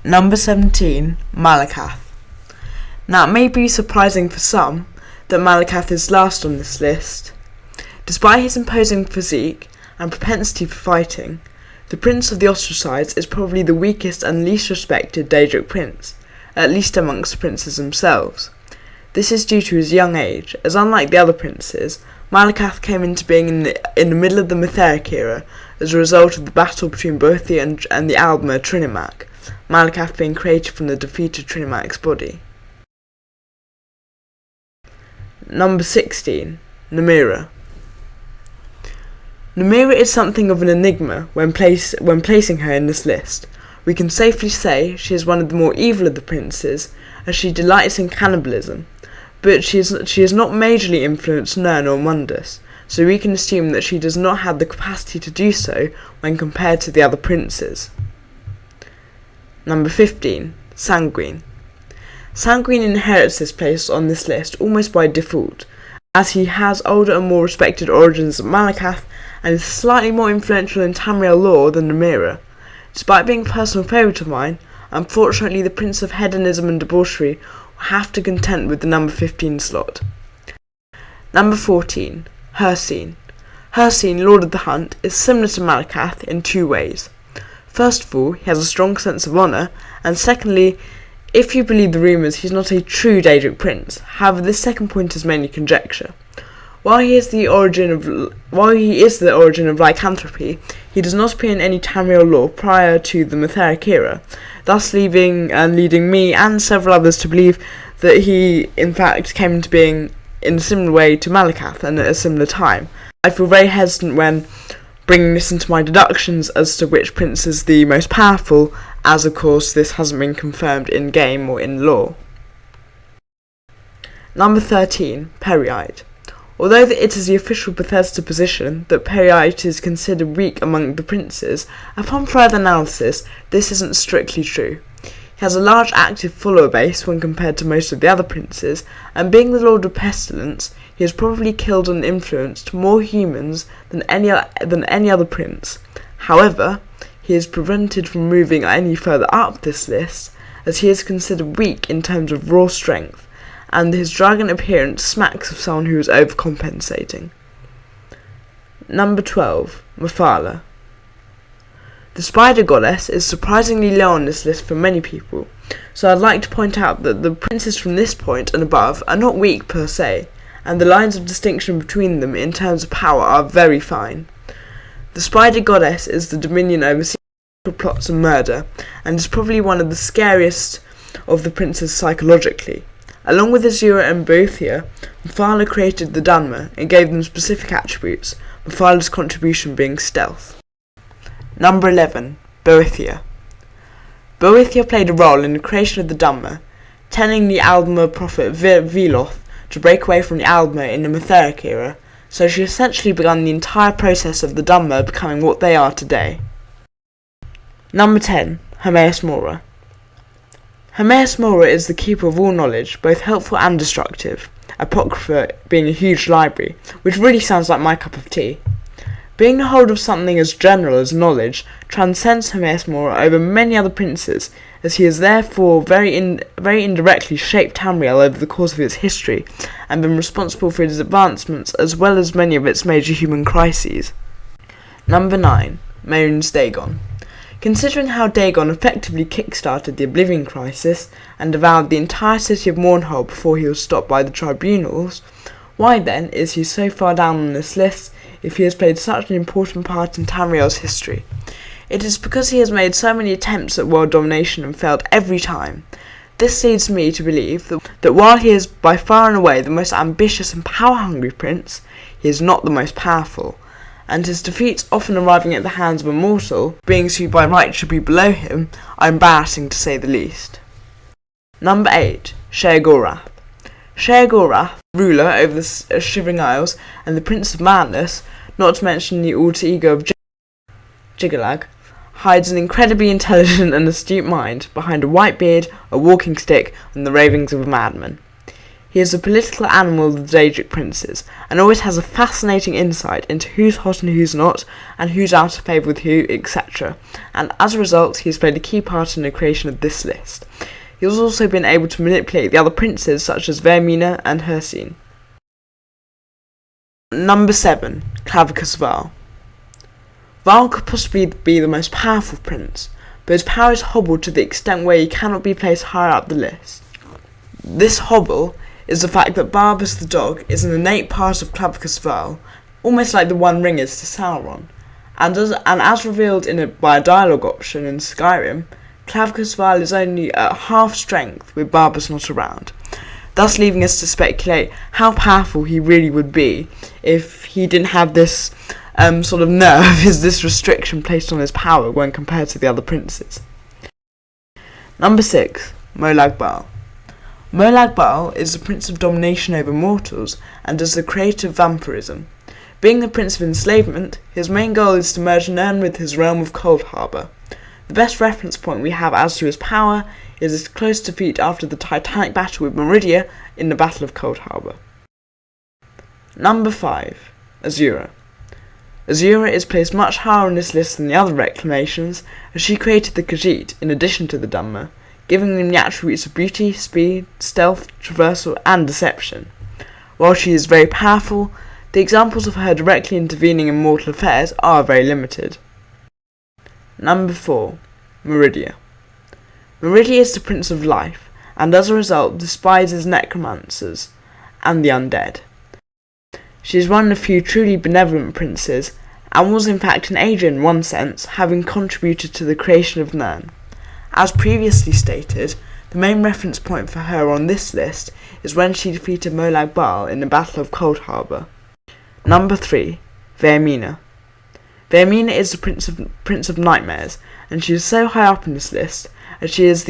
Number 17, Malakath. Now it may be surprising for some that Malakath is last on this list. Despite his imposing physique and propensity for fighting, the Prince of the Ostracized is probably the weakest and least respected Daedric prince, at least amongst the princes themselves. This is due to his young age, as unlike the other princes, Malakath came into being in the middle of the Mytheric era as a result of the battle between Boethia and the Aldmer Trinimac, Malakath being created from the defeated Trinimac's body. Number 16, Nymeria. Nymeria is something of an enigma when placing her in this list. We can safely say she is one of the more evil of the princes, as she delights in cannibalism, but she is not majorly influenced Nern or Mundus, so we can assume that she does not have the capacity to do so when compared to the other princes. Number 15, Sanguine. Sanguine inherits this place on this list almost by default, as he has older and more respected origins than Malakath and is slightly more influential in Tamriel lore than Nymeria. Despite being a personal favourite of mine, unfortunately the Prince of Hedonism and Debauchery will have to contend with the number 15 slot. Number 14, Hircine. Hircine, Lord of the Hunt, is similar to Malakath in two ways. First of all, he has a strong sense of honour, and secondly, if you believe the rumours, he's not a true Daedric prince. However, this second point is mainly conjecture. While he is the origin of lycanthropy, he does not appear in any Tamriel lore prior to the Mytheric era, thus leading me and several others to believe that he, in fact, came into being in a similar way to Malakath and at a similar time. I feel very hesitant when bringing this into my deductions as to which prince is the most powerful, as of course this hasn't been confirmed in game or in lore. Number 13, Peryite. Although it is the official Bethesda position that Peryite is considered weak among the princes, upon further analysis this isn't strictly true. He has a large active follower base when compared to most of the other princes, and being the Lord of Pestilence, he has probably killed and influenced more humans than any other prince. However, he is prevented from moving any further up this list, as he is considered weak in terms of raw strength, and his dragon appearance smacks of someone who is overcompensating. Number 12, Mephala. The spider goddess is surprisingly low on this list for many people, so I'd like to point out that the princes from this point and above are not weak per se, and the lines of distinction between them in terms of power are very fine. The spider goddess is the dominion over secret plots and murder, and is probably one of the scariest of the princes psychologically. Along with Azura and Boethia, Mephala created the Dunmer and gave them specific attributes, Mephala's contribution being stealth. Number 11, Boethia. Boethia played a role in the creation of the Dunmer, telling the Aldmer prophet Veloth to break away from the Aldmer in the Mytheric era, so she essentially began the entire process of the Dunmer becoming what they are today. Number 10, Hermaeus Mora. Hermaeus Mora is the keeper of all knowledge, both helpful and destructive, Apocrypha being a huge library, which really sounds like my cup of tea. Being the hold of something as general as knowledge transcends Hermaeus Mora over many other princes, as he has therefore very indirectly shaped Tamriel over the course of its history, and been responsible for its advancements as well as many of its major human crises. Number 9, Mehrunes Dagon. Considering how Dagon effectively kick-started the Oblivion Crisis and devoured the entire city of Mournhold before he was stopped by the tribunals, why then is he so far down on this list if he has played such an important part in Tamriel's history? It is because he has made so many attempts at world domination and failed every time. This leads me to believe that while he is by far and away the most ambitious and power-hungry prince, he is not the most powerful, and his defeats often arriving at the hands of a mortal, beings who by right should be below him, are embarrassing to say the least. Number 8, Sheogorath. Sheogorath, ruler over the Shivering Isles and the Prince of Madness, not to mention the alter ego of Jiggalag, hides an incredibly intelligent and astute mind behind a white beard, a walking stick, and the ravings of a madman. He is the political animal of the Daedric princes, and always has a fascinating insight into who's hot and who's not, and who's out of favour with who, etc. And as a result, he has played a key part in the creation of this list. He has also been able to manipulate the other princes such as Vermina and Hircine. Number 7. Clavicus Val. Val could possibly be the most powerful prince, but his power is hobbled to the extent where he cannot be placed higher up the list. This hobble is the fact that Barbas the dog is an innate part of Clavicus Val, almost like the One Ring is to Sauron, and as revealed by a dialogue option in Skyrim, Clavicus Val is only at half strength with Barbas not around, thus leaving us to speculate how powerful he really would be if he didn't have this sort of nerve, is this restriction placed on his power when compared to the other princes. Number 6. Molag Bal. Molag Bal is the prince of domination over mortals and is the creator of vampirism. Being the prince of enslavement, his main goal is to merge Nirn with his realm of Coldharbour. The best reference point we have as to his power is his close defeat after the titanic battle with Meridia in the Battle of Coldharbour. Number 5. Azura. Azura is placed much higher on this list than the other reclamations, as she created the Khajiit in addition to the Dunmer, giving them the attributes of beauty, speed, stealth, traversal, and deception. While she is very powerful, the examples of her directly intervening in mortal affairs are very limited. Number 4. Meridia. Meridia is the Prince of Life, and as a result despises necromancers and the undead. She is one of the few truly benevolent princes, and was in fact an agent in one sense, having contributed to the creation of Nirn. As previously stated, the main reference point for her on this list is when she defeated Molag Bal in the Battle of Coldharbour. Number 3. Vermina. Vermina is the Prince of Nightmares, and she is so high up in this list as she is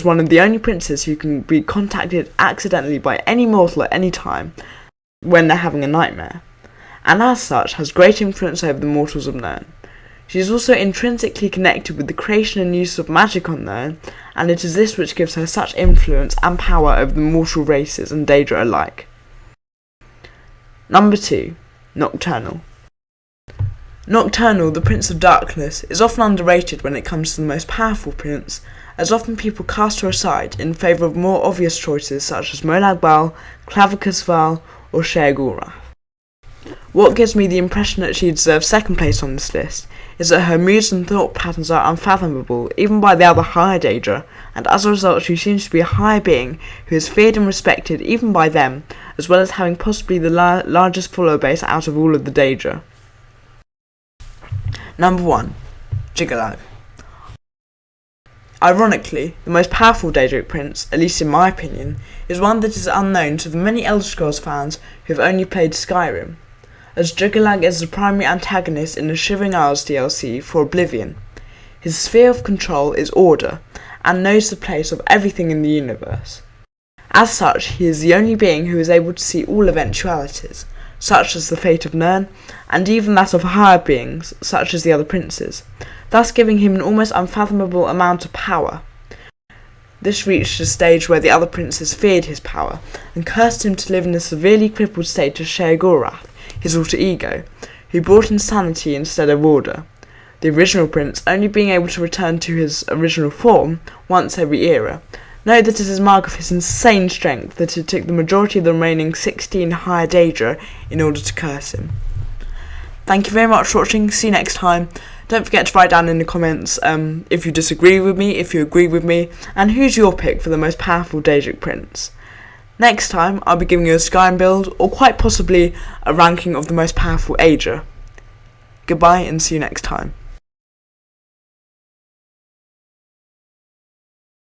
one of the only princes who can be contacted accidentally by any mortal at any time when they're having a nightmare, and as such has great influence over the mortals of Nirn. She is also intrinsically connected with the creation and use of magic on Nirn, and it is this which gives her such influence and power over the mortal races and Daedra alike. Number 2. Nocturnal. Nocturnal, the Prince of Darkness, is often underrated when it comes to the most powerful prince, as often people cast her aside in favour of more obvious choices such as Molag Bal, Clavicus Val, or Sheogorath. What gives me the impression that she deserves second place on this list is that her moods and thought patterns are unfathomable even by the other higher Daedra, and as a result she seems to be a higher being who is feared and respected even by them, as well as having possibly the largest follower base out of all of the Daedra. Number 1. Jyggalag. Ironically, the most powerful Daedric prince, at least in my opinion, is one that is unknown to the many Elder Scrolls fans who have only played Skyrim, as Jyggalag is the primary antagonist in the Shivering Isles DLC for Oblivion. His sphere of control is order, and knows the place of everything in the universe. As such, he is the only being who is able to see all eventualities, such as the fate of Nirn, and even that of higher beings, such as the other princes, thus giving him an almost unfathomable amount of power. This reached a stage where the other princes feared his power, and cursed him to live in a severely crippled state as Sheogorath, his alter ego, who brought insanity instead of order, the original prince only being able to return to his original form once every era. Note that it is a mark of his insane strength that it took the majority of the remaining 16 higher Daedra in order to curse him. Thank you very much for watching, see you next time. Don't forget to write down in the comments if you disagree with me, if you agree with me, and who's your pick for the most powerful Daedric prince. Next time I'll be giving you a Skyrim build, or quite possibly a ranking of the most powerful Aedra. Goodbye and see you next time.